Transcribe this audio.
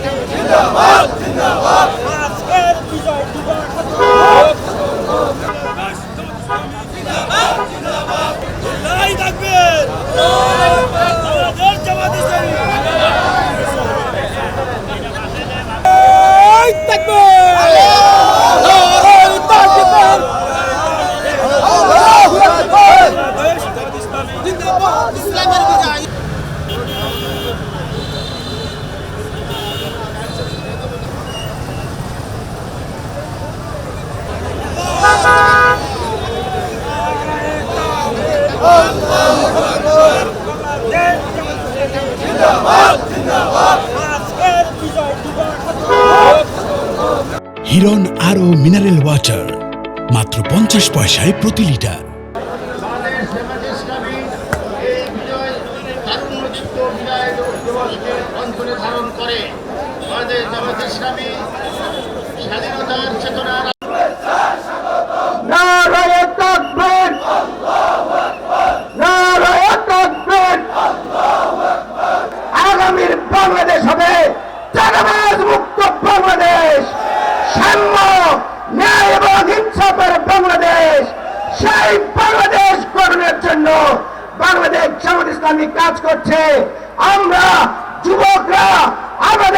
জিন্দাবাদ জিন্দাবাদ আজকের বিজয় দিবস জিন্দাবাদ জিন্দাবাদ লড়াই থাকবেন আমাদের জামাত ইসলামী লড়াই থাকবেন লড়াই থাকবেন আল্লাহু আকবার জিন্দাবাদ ইসলামের বিজয় জিন্দাবাদ জিন্দাবাদ আজকের বিজয় দিবস হিরন আরো মিনারেল ওয়াটার মাত্র 50 পয়সায় প্রতি লিটার। বাংলাদেশ জামাত ইসলামী এই বিজয় তারুণ্যদীপ্ত বিজয় দিবসকে অন্তরে ধারণ করে বাংলাদেশ জামাত ইসলামী স্বাধীনতার চেতনার নারায়ে তাকবীর নারায়ে তাকবীর আগামীর বাংলাদেশ হবে চাঁদাবাজ মুক্ত বাংলাদেশ, সাম্য ন্যায় এবং ইনসাফের বাংলাদেশ। সেই বাংলাদেশ গঠনের জন্য বাংলাদেশ জামাত ইসলামী কাজ করছে। আমরা যুবকরা আমাদের